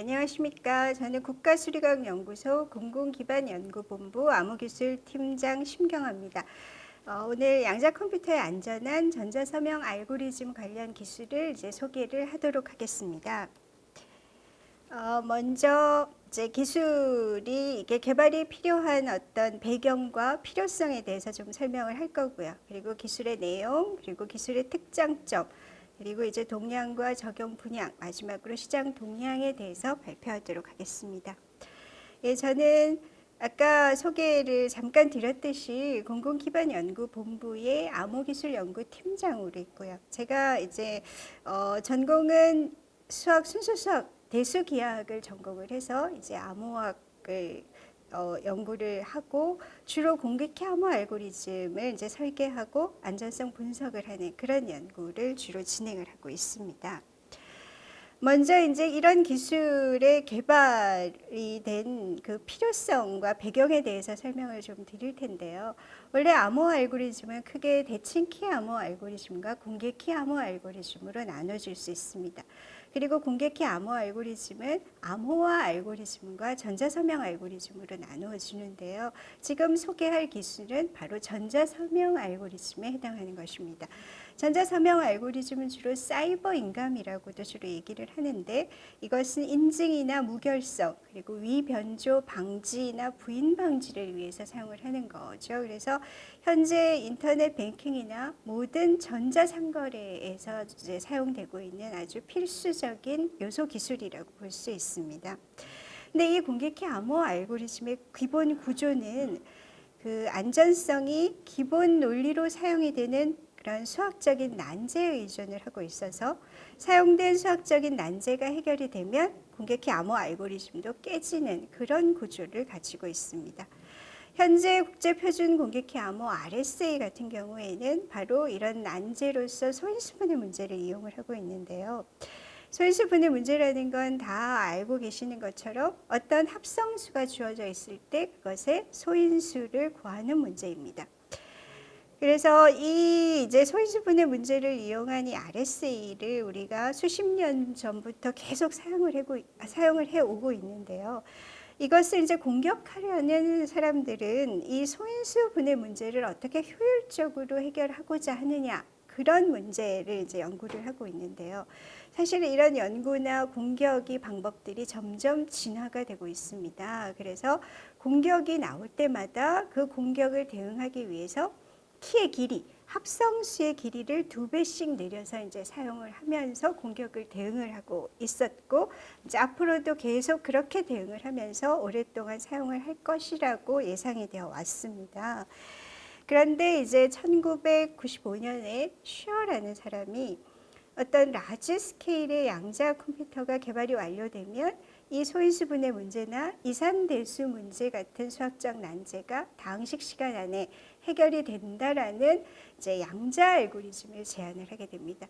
안녕하십니까. 저는 국가수리과학연구소 공공기반연구본부 암호기술팀장 심경아입니다. 오늘 양자컴퓨터의 안전한 전자서명 알고리즘 관련 기술을 소개를 하도록 하겠습니다. 먼저 기술이 이게 개발이 필요한 어떤 배경과 필요성에 대해서 좀 설명을 할 거고요. 그리고 기술의 내용, 그리고 기술의 특장점, 그리고 동향과 적용 분야, 마지막으로 시장 동향에 대해서 발표하도록 하겠습니다. 예, 저는 아까 소개를 잠깐 드렸듯이 공공기반연구본부의 암호기술연구팀장으로 있고요. 제가 전공은 순수 수학, 대수기하학을 전공을 해서 암호학을 연구를 하고 주로 공격해 암호 알고리즘을 설계하고 안전성 분석을 하는 그런 연구를 주로 진행을 하고 있습니다. 먼저 이런 기술의 개발이 된 그 필요성과 배경에 대해서 설명을 좀 드릴 텐데요. 원래 암호 알고리즘은 크게 대칭키 암호 알고리즘과 공개키 암호 알고리즘으로 나눠질 수 있습니다. 그리고 공개키 암호 알고리즘은 암호화 알고리즘과 전자서명 알고리즘으로 나누어지는데요. 지금 소개할 기술은 바로 전자서명 알고리즘에 해당하는 것입니다. 전자서명 알고리즘은 주로 사이버 인감이라고도 주로 얘기를 하는데, 이것은 인증이나 무결성, 그리고 위변조 방지나 부인 방지를 위해서 사용을 하는 거죠. 그래서 현재 인터넷 뱅킹이나 모든 전자상거래에서 사용되고 있는 아주 필수적인 요소 기술이라고 볼 수 있습니다. 근데 이 공개키 암호 알고리즘의 기본 구조는 그 안전성이 기본 논리로 사용이 되는 그런 수학적인 난제에 의존을 하고 있어서 사용된 수학적인 난제가 해결이 되면 공개키 암호 알고리즘도 깨지는 그런 구조를 가지고 있습니다. 현재 국제표준 공개키 암호 RSA 같은 경우에는 바로 이런 난제로서 소인수분해 문제를 이용을 하고 있는데요. 소인수분해 문제라는 건 다 알고 계시는 것처럼 어떤 합성수가 주어져 있을 때 그것의 소인수를 구하는 문제입니다. 그래서 이 소인수분해 문제를 이용한 이 RSA를 우리가 수십 년 전부터 계속 사용을 해오고 있는데요. 이것을 공격하려는 사람들은 이 소인수 분해 문제를 어떻게 효율적으로 해결하고자 하느냐, 그런 문제를 연구를 하고 있는데요. 사실 이런 연구나 공격이 방법들이 점점 진화가 되고 있습니다. 그래서 공격이 나올 때마다 그 공격을 대응하기 위해서 키의 길이, 합성수의 길이를 2배씩 늘려서 사용을 하면서 공격을 대응을 하고 있었고, 앞으로도 계속 그렇게 대응을 하면서 오랫동안 사용을 할 것이라고 예상이 되어 왔습니다. 그런데 1995년에 슈어라는 사람이 어떤 라지 스케일의 양자 컴퓨터가 개발이 완료되면 이 소인수분해 문제나 이산대수 문제 같은 수학적 난제가 당식 시간 안에 해결이 된다라는 양자 알고리즘을 제안을 하게 됩니다.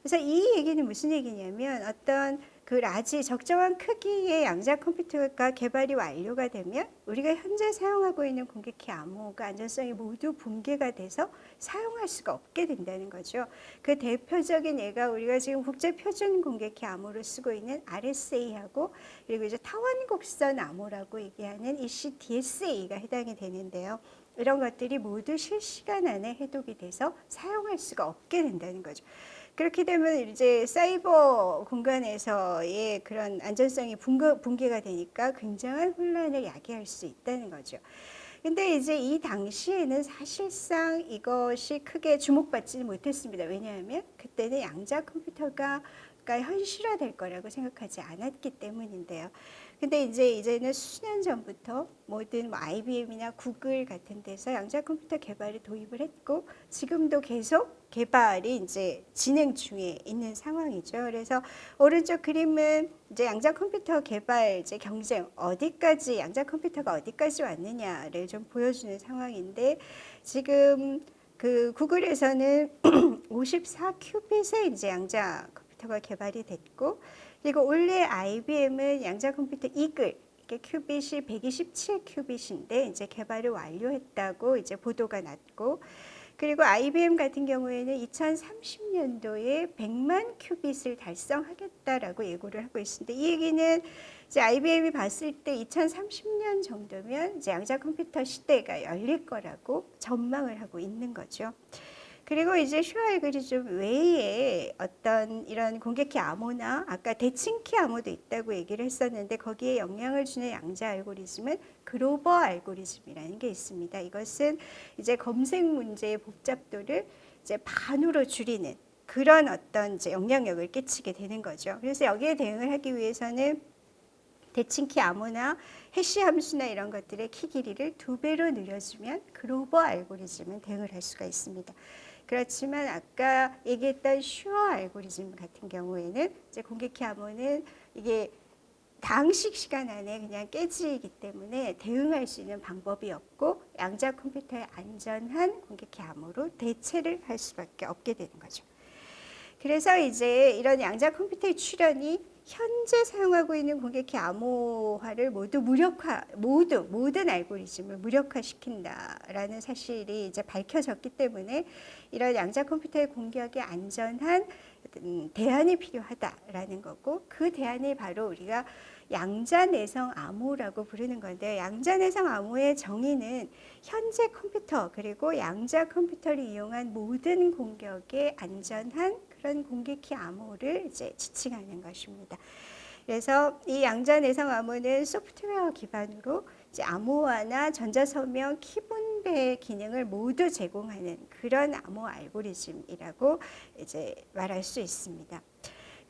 그래서 이 얘기는 무슨 얘기냐면 어떤 그 라지 적정한 크기의 양자 컴퓨터가 개발이 완료가 되면 우리가 현재 사용하고 있는 공개키 암호가 안전성이 모두 붕괴가 돼서 사용할 수가 없게 된다는 거죠. 그 대표적인 예가 우리가 지금 국제표준 공개키 암호로 쓰고 있는 RSA하고 그리고 타원곡선 암호라고 얘기하는 ECDSA가 해당이 되는데요. 이런 것들이 모두 실시간 안에 해독이 돼서 사용할 수가 없게 된다는 거죠. 그렇게 되면 사이버 공간에서의 그런 안전성이 붕괴가 되니까 굉장한 혼란을 야기할 수 있다는 거죠. 근데 이 당시에는 사실상 이것이 크게 주목받지는 못했습니다. 왜냐하면 그때는 양자 컴퓨터가 현실화될 거라고 생각하지 않았기 때문인데요. 근데 이제는 수년 전부터 모든 IBM이나 구글 같은 데서 양자 컴퓨터 개발을 도입을 했고 지금도 계속 개발이 진행 중에 있는 상황이죠. 그래서 오른쪽 그림은 양자 컴퓨터 개발 경쟁 어디까지 양자 컴퓨터가 어디까지 왔느냐를 좀 보여주는 상황인데 지금 그 구글에서는 54큐빗의 양자 컴퓨터가 개발이 됐고 그리고 올해 IBM은 양자 컴퓨터 이글 이게 큐빗이 127큐빗인데 개발을 완료했다고 보도가 났고 그리고 IBM 같은 경우에는 2030년도에 100만 큐빗을 달성하겠다라고 예고를 하고 있습니다. 이 얘기는 이제 IBM이 봤을 때 2030년 정도면 이제 양자 컴퓨터 시대가 열릴 거라고 전망을 하고 있는 거죠. 그리고 이제 슈어 알고리즘 외에 어떤 이런 공개키 암호나 아까 대칭키 암호도 있다고 얘기를 했었는데 거기에 영향을 주는 양자 알고리즘은 그로버 알고리즘이라는 게 있습니다. 이것은 이제 검색 문제의 복잡도를 이제 반으로 줄이는 그런 어떤 이제 영향력을 끼치게 되는 거죠. 그래서 여기에 대응을 하기 위해서는 대칭키 암호나 해시 함수나 이런 것들의 키 길이를 2배로 늘려주면 그로버 알고리즘은 대응을 할 수가 있습니다. 그렇지만 아까 얘기했던 슈어 알고리즘 같은 경우에는 이제 공개키 암호는 이게 당식 시간 안에 그냥 깨지기 때문에 대응할 수 있는 방법이 없고 양자 컴퓨터의 안전한 공개키 암호로 대체를 할 수밖에 없게 되는 거죠. 그래서 이제 이런 양자 컴퓨터의 출현이 현재 사용하고 있는 공개키 암호화를 모든 알고리즘을 무력화시킨다라는 사실이 이제 밝혀졌기 때문에 이런 양자 컴퓨터의 공격에 안전한 대안이 필요하다라는 거고, 그 대안이 바로 우리가 양자 내성 암호라고 부르는 건데, 양자 내성 암호의 정의는 현재 컴퓨터 그리고 양자 컴퓨터를 이용한 모든 공격에 안전한 그런 공개키 암호를 이제 지칭하는 것입니다. 그래서 이 양자 내성 암호는 소프트웨어 기반으로 이제 암호화나 전자서명 키분배 기능을 모두 제공하는 그런 암호 알고리즘이라고 이제 말할 수 있습니다.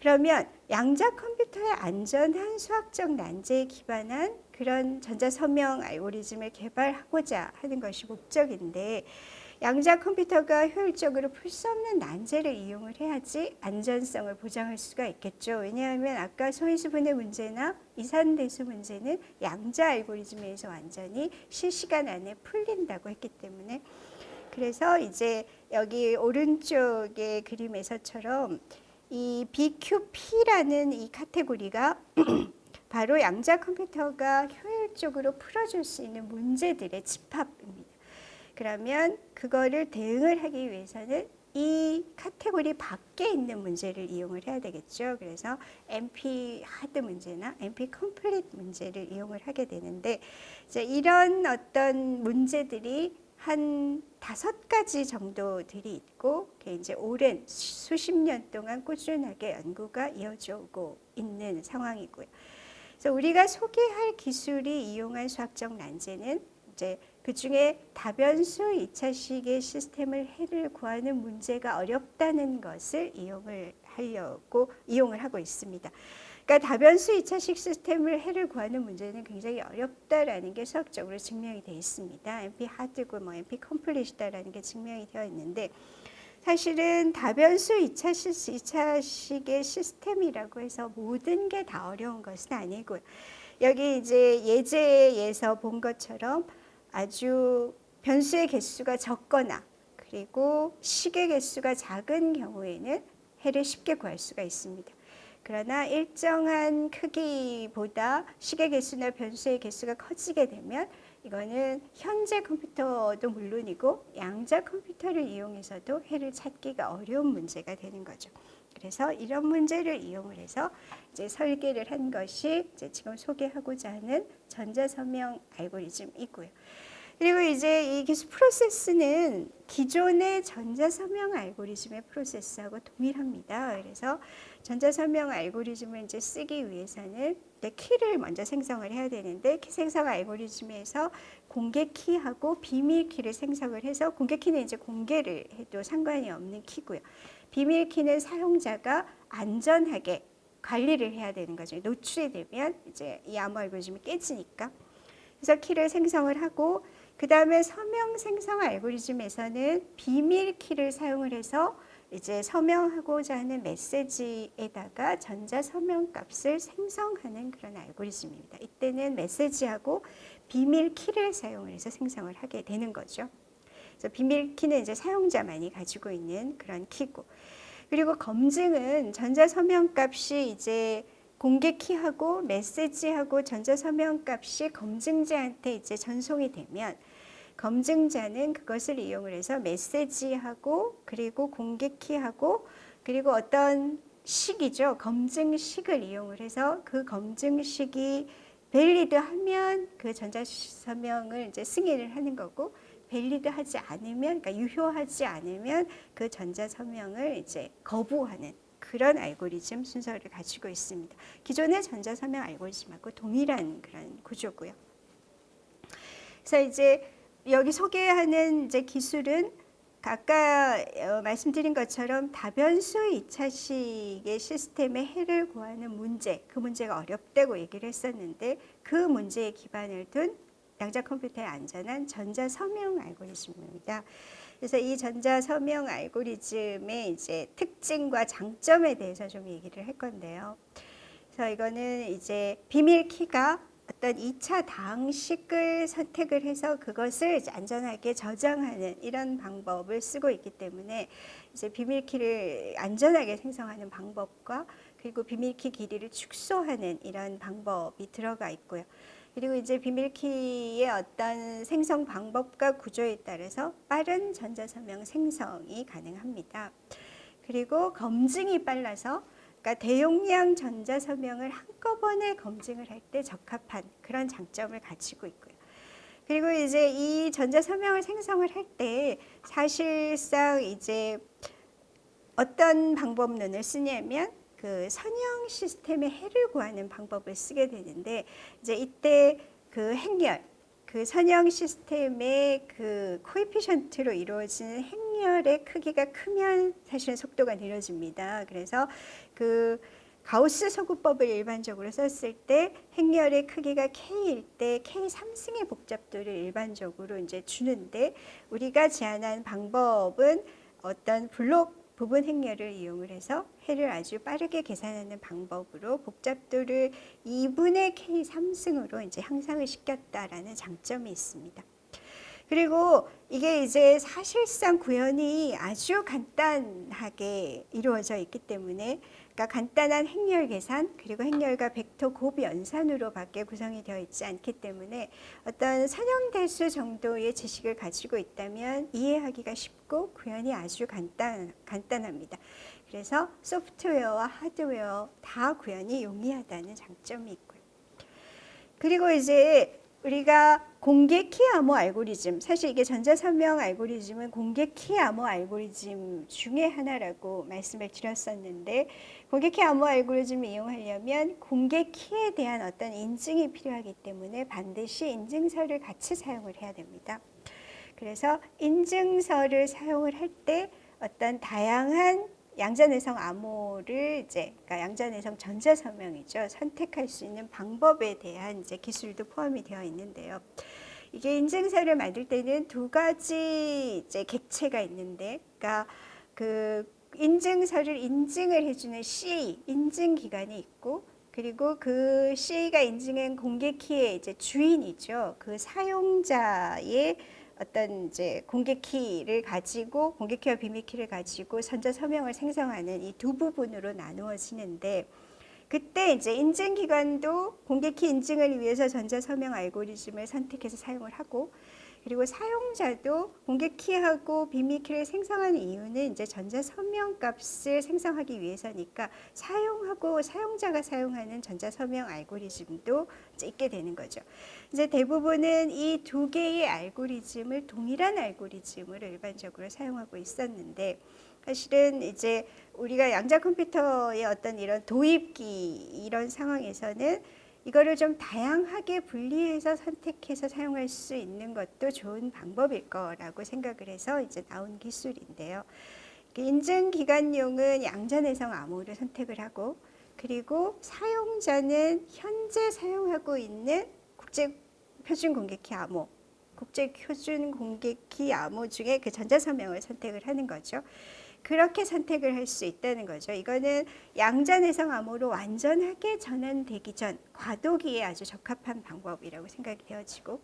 그러면 양자 컴퓨터의 안전한 수학적 난제에 기반한 그런 전자서명 알고리즘을 개발하고자 하는 것이 목적인데, 양자 컴퓨터가 효율적으로 풀 수 없는 난제를 이용을 해야지 안전성을 보장할 수가 있겠죠. 왜냐하면 아까 소인수분해 문제나 이산대수 문제는 양자 알고리즘에서 완전히 실시간 안에 풀린다고 했기 때문에, 그래서 이제 여기 오른쪽의 그림에서처럼 이 BQP라는 이 카테고리가 바로 양자 컴퓨터가 효율적으로 풀어줄 수 있는 문제들의 집합입니다. 그러면 그거를 대응을 하기 위해서는 이 카테고리 밖에 있는 문제를 이용을 해야 되겠죠. 그래서 NP 하드 문제나 NP 컴플리트 문제를 이용을 하게 되는데, 이제 이런 어떤 문제들이 한 5가지 정도들이 있고, 이제 오랜 수십 년 동안 꾸준하게 연구가 이어져 오고 있는 상황이고요. 그래서 우리가 소개할 기술이 이용한 수학적 난제는 이제 그 중에 다변수 2차식의 시스템을 해를 구하는 문제가 어렵다는 것을 이용을 하고 있습니다. 그러니까 다변수 2차식 시스템을 해를 구하는 문제는 굉장히 어렵다라는 게 수학적으로 증명이 되어 있습니다. NP 하드고 NP 컴플릿이다라는 게 증명이 되어 있는데, 사실은 다변수 2차식의 시스템이라고 해서 모든 게 다 어려운 것은 아니고요. 여기 이제 예제에서 본 것처럼 아주 변수의 개수가 적거나 그리고 식의 개수가 작은 경우에는 해를 쉽게 구할 수가 있습니다. 그러나 일정한 크기보다 식의 개수나 변수의 개수가 커지게 되면 이거는 현재 컴퓨터도 물론이고 양자 컴퓨터를 이용해서도 해를 찾기가 어려운 문제가 되는 거죠. 그래서 이런 문제를 이용을 해서 이제 설계를 한 것이 이제 지금 소개하고자 하는 전자서명 알고리즘이고요. 그리고 이제 이 기술 프로세스는 기존의 전자서명 알고리즘의 프로세스하고 동일합니다. 그래서 전자서명 알고리즘을 이제 쓰기 위해서는 키를 먼저 생성을 해야 되는데, 키 생성 알고리즘에서 공개 키하고 비밀 키를 생성을 해서, 공개 키는 이제 공개를 해도 상관이 없는 키고요. 비밀 키는 사용자가 안전하게 관리를 해야 되는 거죠. 노출이 되면 이제 이 암호 알고리즘이 깨지니까. 그래서 키를 생성을 하고, 그 다음에 서명 생성 알고리즘에서는 비밀 키를 사용을 해서 이제 서명하고자 하는 메시지에다가 전자 서명 값을 생성하는 그런 알고리즘입니다. 이때는 메시지하고 비밀 키를 사용을 해서 생성을 하게 되는 거죠. 그래서 비밀 키는 이제 사용자만이 가지고 있는 그런 키고, 그리고 검증은 전자 서명 값이 이제 공개 키하고 메시지하고 전자 서명 값이 검증자한테 이제 전송이 되면, 검증자는 그것을 이용을 해서 메시지하고 그리고 공개키하고 그리고 어떤 식이죠. 검증식을 이용을 해서 그 검증식이 밸리드하면 그 전자서명을 이제 승인을 하는 거고 밸리드하지 않으면 그러니까 유효하지 않으면 그 전자서명을 이제 거부하는 그런 알고리즘 순서를 가지고 있습니다. 기존의 전자서명 알고리즘하고 동일한 그런 구조고요. 그래서 이제 여기 소개하는 이제 기술은 아까 말씀드린 것처럼 다변수 2차식의 시스템의 해를 구하는 문제, 그 문제가 어렵다고 얘기를 했었는데 그 문제에 기반을 둔 양자 컴퓨터의 안전한 전자서명 알고리즘입니다. 그래서 이 전자서명 알고리즘의 이제 특징과 장점에 대해서 좀 얘기를 할 건데요. 그래서 이거는 이제 비밀 키가 어떤 2차 당식을 선택을 해서 그것을 이제 안전하게 저장하는 이런 방법을 쓰고 있기 때문에 이제 비밀키를 안전하게 생성하는 방법과 그리고 비밀키 길이를 축소하는 이런 방법이 들어가 있고요. 그리고 이제 비밀키의 어떤 생성 방법과 구조에 따라서 빠른 전자서명 생성이 가능합니다. 그리고 검증이 빨라서 그러니까 대용량 전자서명을 한꺼번에 검증을 할 때 적합한 그런 장점을 가지고 있고요. 그리고 이제 이 전자서명을 생성을 할 때 사실상 이제 어떤 방법론을 쓰냐면 그 선형 시스템의 해를 구하는 방법을 쓰게 되는데 이제 이때 그 행렬, 그 선형 시스템의 그 코에피션트로 이루어지는 행렬의 크기가 크면 사실은 속도가 느려집니다. 그래서 그 가우스 소구법을 일반적으로 썼을 때 행렬의 크기가 k일 때 k 3승의 복잡도를 일반적으로 이제 주는데 우리가 제안한 방법은 어떤 블록 부분 행렬을 이용을 해서 해를 아주 빠르게 계산하는 방법으로 복잡도를 2분의 k 3승으로 이제 향상을 시켰다라는 장점이 있습니다. 그리고 이게 이제 사실상 구현이 아주 간단하게 이루어져 있기 때문에 그러니까 간단한 행렬 계산 그리고 행렬과 벡터 곱 연산으로밖에 구성이 되어 있지 않기 때문에 어떤 선형대수 정도의 지식을 가지고 있다면 이해하기가 쉽고 구현이 아주 간단합니다. 그래서 소프트웨어와 하드웨어 다 구현이 용이하다는 장점이 있고요. 그리고 이제 우리가 공개 키 암호 알고리즘, 사실 이게 전자서명 알고리즘은 공개 키 암호 알고리즘 중에 하나라고 말씀을 드렸었는데 공개 키 암호 알고리즘을 이용하려면 공개 키에 대한 어떤 인증이 필요하기 때문에 반드시 인증서를 같이 사용을 해야 됩니다. 그래서 인증서를 사용을 할 때 어떤 다양한 양자내성 암호를 이제 그러니까 양자내성 전자서명이죠. 선택할 수 있는 방법에 대한 이제 기술도 포함이 되어 있는데요. 이게 인증서를 만들 때는 두 가지 이제 객체가 있는데, 그러니까 그 인증서를 인증을 해주는 CA 인증 기관이 있고, 그리고 그 CA가 인증한 공개 키의 이제 주인이죠. 그 사용자의 어떤 이제 공개 키를 가지고 공개 키와 비밀 키를 가지고 전자 서명을 생성하는 이 두 부분으로 나누어지는데 그때 이제 인증 기관도 공개 키 인증을 위해서 전자 서명 알고리즘을 선택해서 사용을 하고 그리고 사용자도 공개 키하고 비밀 키를 생성하는 이유는 이제 전자 서명 값을 생성하기 위해서니까 사용하고 사용자가 사용하는 전자 서명 알고리즘도 이제 있게 되는 거죠. 이제 대부분은 이 두 개의 알고리즘을 동일한 알고리즘으로 일반적으로 사용하고 있었는데 사실은 이제 우리가 양자 컴퓨터의 어떤 이런 도입기 이런 상황에서는 이거를 좀 다양하게 분리해서 선택해서 사용할 수 있는 것도 좋은 방법일 거라고 생각을 해서 이제 나온 기술인데요. 인증 기관용은 양자내성 암호를 선택을 하고 그리고 사용자는 현재 사용하고 있는 국제 표준 공개키 암호, 국제 표준 공개키 암호 중에 그 전자서명을 선택을 하는 거죠. 그렇게 선택을 할 수 있다는 거죠. 이거는 양자내성 암호로 완전하게 전환되기 전 과도기에 아주 적합한 방법이라고 생각이 되어지고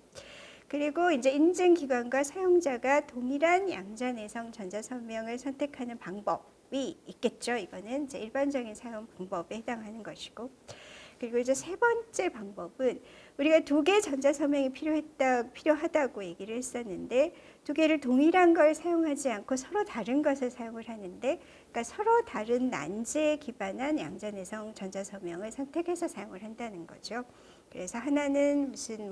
그리고 이제 인증 기관과 사용자가 동일한 양자내성 전자서명을 선택하는 방법이 있겠죠. 이거는 이제 일반적인 사용 방법에 해당하는 것이고 그리고 이제 세 번째 방법은 우리가 두 개 전자서명이 필요하다고 얘기를 했었는데 두 개를 동일한 걸 사용하지 않고 서로 다른 것을 사용을 하는데 그러니까 서로 다른 난제에 기반한 양자내성 전자서명을 선택해서 사용을 한다는 거죠. 그래서 하나는 무슨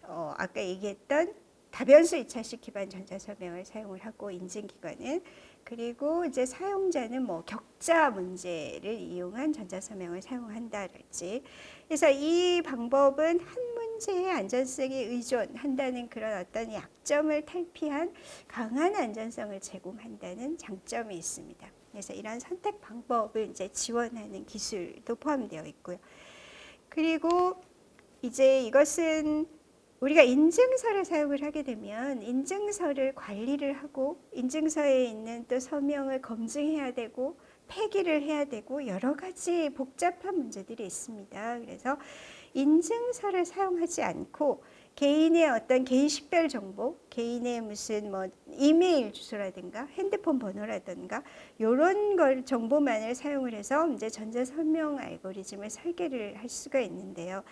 아까 얘기했던 다변수 2차식 기반 전자서명을 사용을 하고 인증기관은 그리고 이제 사용자는 격자 문제를 이용한 전자서명을 사용한다랄지 그래서 이 방법은 한 문제의 안전성에 의존한다는 그런 어떤 약점을 탈피한 강한 안전성을 제공한다는 장점이 있습니다. 그래서 이런 선택 방법을 이제 지원하는 기술도 포함되어 있고요. 그리고 이제 이것은 우리가 인증서를 사용을 하게 되면 인증서를 관리를 하고 인증서에 있는 또 서명을 검증해야 되고 폐기를 해야 되고 여러 가지 복잡한 문제들이 있습니다. 그래서 인증서를 사용하지 않고 개인의 어떤 개인 식별 정보, 개인의 무슨 이메일 주소라든가 핸드폰 번호라든가 이런 걸 정보만을 사용을 해서 이제 전자서명 알고리즘을 설계를 할 수가 있는데요.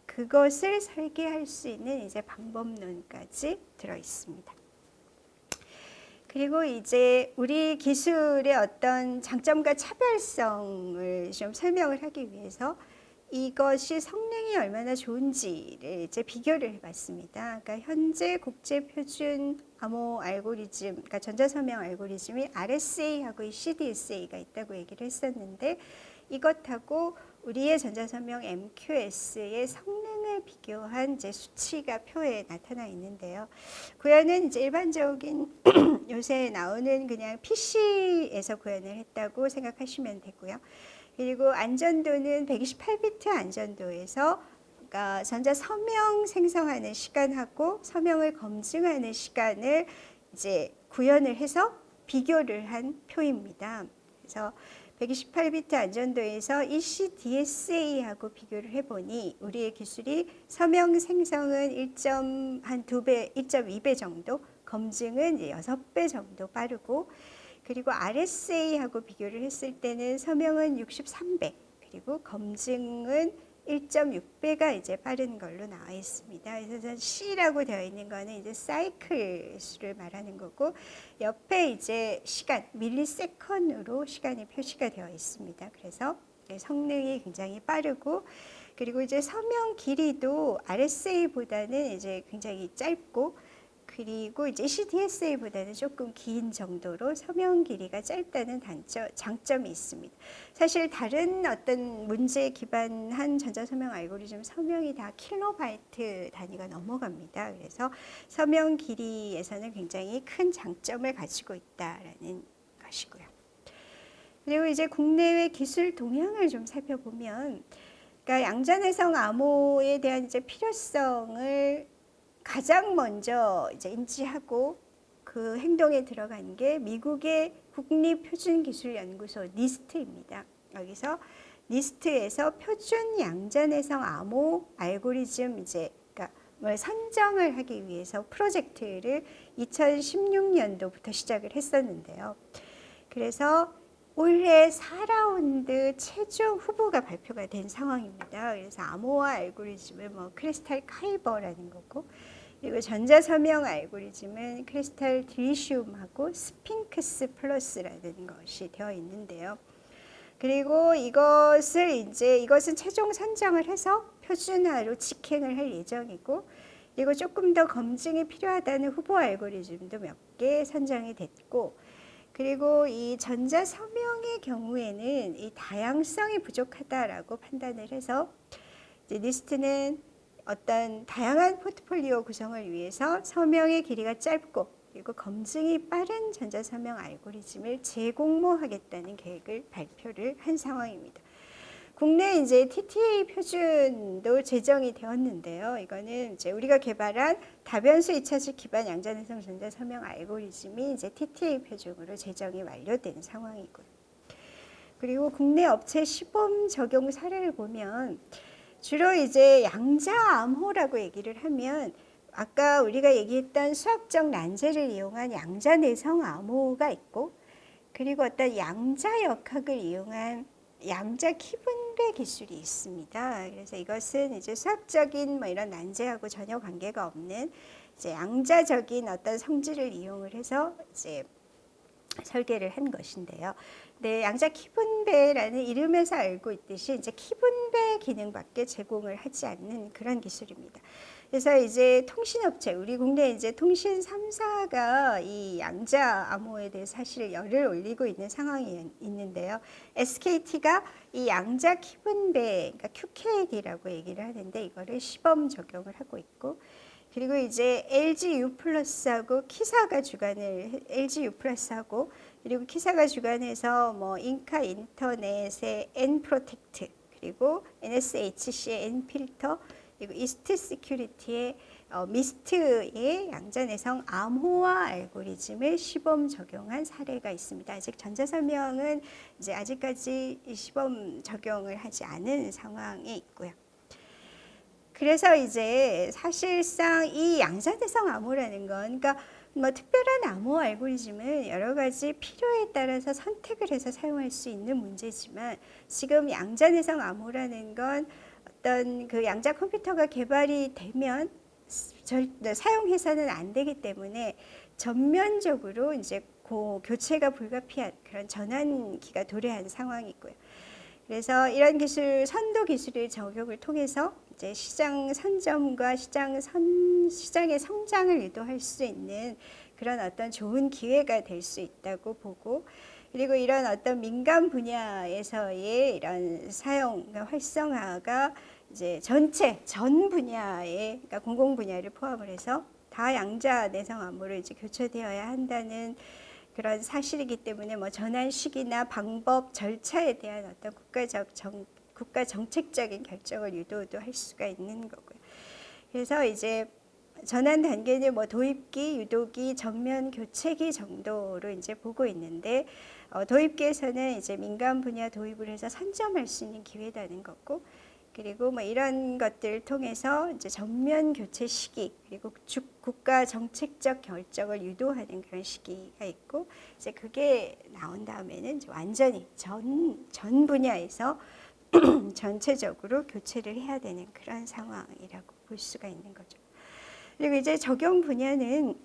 그것을 설계할 수 있는 이제 방법론까지 들어 있습니다. 그리고 이제 우리 기술의 어떤 장점과 차별성을 좀 설명을 하기 위해서 이것이 성능이 얼마나 좋은지를 이제 비교를 해봤습니다. 그러니까 현재 국제표준 암호 알고리즘, 그러니까 전자서명 알고리즘이 RSA하고 CDSA가 있다고 얘기를 했었는데 이것하고 우리의 전자서명 MQS의 성능을 비교한 이제 수치가 표에 나타나 있는데요. 구현은 이제 일반적인 요새 나오는 그냥 PC에서 구현을 했다고 생각하시면 되고요. 그리고 안전도는 128비트 안전도에서 그러니까 전자서명 생성하는 시간하고 서명을 검증하는 시간을 이제 구현을 해서 비교를 한 표입니다. 그래서 128비트 안전도에서 ECDSA하고 비교를 해보니 우리의 기술이 서명 생성은 1.2배 정도, 검증은 6배 정도 빠르고 그리고 RSA하고 비교를 했을 때는 서명은 63배, 그리고 검증은 1.6배가 이제 빠른 걸로 나와 있습니다. 그래서 C라고 되어 있는 거는 이제 사이클 수를 말하는 거고 옆에 이제 시간, 밀리세컨으로 시간이 표시가 되어 있습니다. 그래서 성능이 굉장히 빠르고 그리고 이제 서명 길이도 RSA보다는 이제 굉장히 짧고 그리고 이제 CDSA보다는 조금 긴 정도로 서명 길이가 짧다는 장점이 있습니다. 사실 다른 어떤 문제에 기반한 전자서명 알고리즘 서명이 다 킬로바이트 단위가 넘어갑니다. 그래서 서명 길이에서는 굉장히 큰 장점을 가지고 있다라는 것이고요. 그리고 이제 국내외 기술 동향을 좀 살펴보면, 그러니까 양자내성 암호에 대한 이제 필요성을 가장 먼저 이제 인지하고 그 행동에 들어간 게 미국의 국립표준기술연구소 니스트입니다. 여기서 니스트에서 표준 양자내성 암호 알고리즘 이제 그러니까 선정을 하기 위해서 프로젝트를 2016년도부터 시작을 했었는데요. 그래서 올해 4라운드 최종 후보가 발표가 된 상황입니다. 그래서 암호화 알고리즘은 크리스탈 카이버라는 거고 그리고 전자서명 알고리즘은 크리스탈 드리시움하고 스핑크스 플러스라는 것이 되어 있는데요. 그리고 이것은 최종 선정을 해서 표준화로 직행을 할 예정이고 그리고 조금 더 검증이 필요하다는 후보 알고리즘도 몇 개 선정이 됐고 그리고 이 전자서명의 경우에는 이 다양성이 부족하다라고 판단을 해서 이제 니스트는 어떤 다양한 포트폴리오 구성을 위해서 서명의 길이가 짧고 그리고 검증이 빠른 전자서명 알고리즘을 재공모하겠다는 계획을 발표를 한 상황입니다. 국내 이제 TTA 표준도 제정이 되었는데요. 이거는 이제 우리가 개발한 다변수 2차식 기반 양자내성 전자서명 알고리즘이 이제 TTA 표준으로 제정이 완료된 상황이고요. 그리고 국내 업체 시범 적용 사례를 보면 주로 이제 양자암호라고 얘기를 하면 아까 우리가 얘기했던 수학적 난제를 이용한 양자내성 암호가 있고 그리고 어떤 양자역학을 이용한 양자 기분 키분배 기술이 있습니다. 그래서 이것은 이제 수학적인 뭐 이런 난제하고 전혀 관계가 없는 이제 양자적인 어떤 성질을 이용을 해서 이제 설계를 한 것인데요. 네, 양자 키분배라는 이름에서 알고 있듯이 이제 키분배 기능밖에 제공을 하지 않는 그런 기술입니다. 그래서 이제 통신업체, 우리 국내 이제 통신 3사가 이 양자 암호에 대해 사실 열을 올리고 있는 상황이 있는데요. SKT가 이 양자 키분배, 그러니까 QKD라고 얘기를 하는데 이거를 시범 적용을 하고 있고, 그리고 이제 LG U+하고 키사가 주관을 LG U+하고 그리고 키사가 주관해서 뭐 인카 인터넷의 N프로텍트 그리고 NSHC의 N필터 그리고 이스트 시큐리티의 미스트의 양자내성 암호화 알고리즘을 시범 적용한 사례가 있습니다. 아직 전자설명은 이제 아직까지 시범 적용을 하지 않은 상황에 있고요. 그래서 이제 사실상 이 양자대성 암호라는 건, 그러니까 뭐 특별한 암호 알고리즘은 여러 가지 필요에 따라서 선택을 해서 사용할 수 있는 문제지만, 지금 양자내성 암호라는 건 어떤 그 양자 컴퓨터가 개발이 되면 사용해서는 안 되기 때문에 전면적으로 이제 교체가 불가피한 그런 전환기가 도래한 상황이고요. 그래서 이런 기술, 선도 기술의 적용을 통해서 이제 시장 선점과 시장의 성장을 유도할 수 있는 그런 어떤 좋은 기회가 될 수 있다고 보고, 그리고 이런 어떤 민간 분야에서의 이런 사용, 그러니까 활성화가 이제 전 분야에, 그러니까 공공 분야를 포함을 해서 다 양자 내성 암호로 이제 교체되어야 한다는 그런 사실이기 때문에 뭐 전환 시기나 방법, 절차에 대한 어떤 국가 정책적인 결정을 유도도 할 수가 있는 거고요. 그래서 이제 전환 단계는 뭐 도입기, 유도기, 전면 교체기 정도로 이제 보고 있는데, 도입기에서는 이제 민간 분야 도입을 해서 선점할 수 있는 기회라는 거고, 그리고 뭐 이런 것들을 통해서 이제 전면 교체 시기, 그리고 국가 정책적 결정을 유도하는 그런 시기가 있고, 이제 그게 나온 다음에는 이제 완전히 전 분야에서 전체적으로 교체를 해야 되는 그런 상황이라고 볼 수가 있는 거죠. 그리고 이제 적용 분야는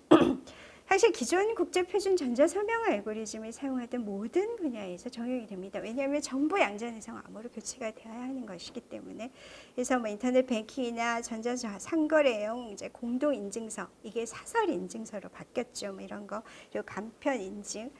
사실 기존 국제표준 전자서명 알고리즘을 사용하던 모든 분야에서 적용이 됩니다. 왜냐하면 전부 양자내성 암호로 교체가 되어야 하는 것이기 때문에. 그래서 뭐 인터넷 뱅킹이나 상거래용 이제 공동 인증서, 이게 사설 인증서로 바뀌었죠. 뭐 이런 거. 그리고 간편 인증,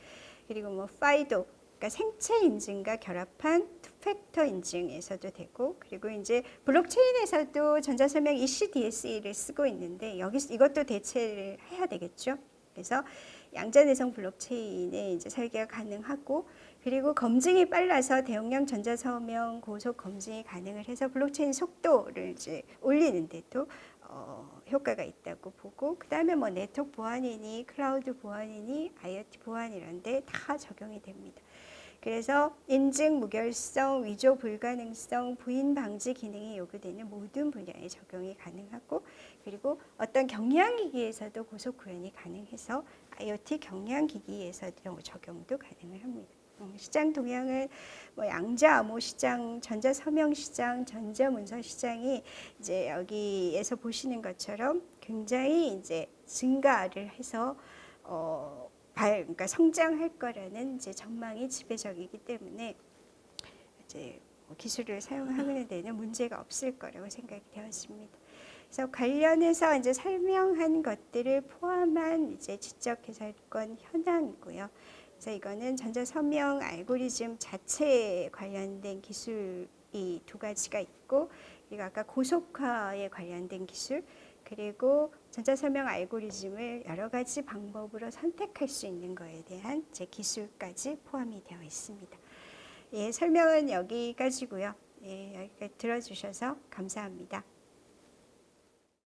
그리고 뭐 파이도, 그러니까 생체 인증과 결합한 투팩터 인증에서도 되고, 그리고 이제 블록체인에서도 전자서명 ECDSA를 쓰고 있는데 이것도 대체를 해야 되겠죠. 그래서 양자내성 블록체인에 이제 설계가 가능하고, 그리고 검증이 빨라서 대용량 전자서명 고속 검증이 가능을 해서 블록체인 속도를 이제 올리는데도 효과가 있다고 보고, 그 다음에 뭐 네트워크 보안이니 클라우드 보안이니 IoT 보안 이런 데 다 적용이 됩니다. 그래서 인증, 무결성, 위조 불가능성, 부인 방지 기능이 요구되는 모든 분야에 적용이 가능하고, 그리고 어떤 경량기기에서도 고속 구현이 가능해서 IoT 경량기기에서도 적용도 가능을 합니다. 시장 동향은 뭐 양자 암호 시장, 전자 서명 시장, 전자 문서 시장이 이제 여기에서 보시는 것처럼 굉장히 이제 증가를 해서 그러니까 성장할 거라는 이제 전망이 지배적이기 때문에 이제 기술을 사용하는 데는 문제가 없을 거라고 생각이 되었습니다. 그래서 관련해서 이제 설명한 것들을 포함한 이제 지적 해석권 현황이고요. 그래서 이거는 전자서명 알고리즘 자체에 관련된 기술이 두 가지가 있고, 그리고 아까 고속화에 관련된 기술, 그리고 전자서명 알고리즘을 여러 가지 방법으로 선택할 수 있는 것에 대한 제 기술까지 포함이 되어 있습니다. 예, 설명은 여기까지고요. 예, 여기까지 들어주셔서 감사합니다.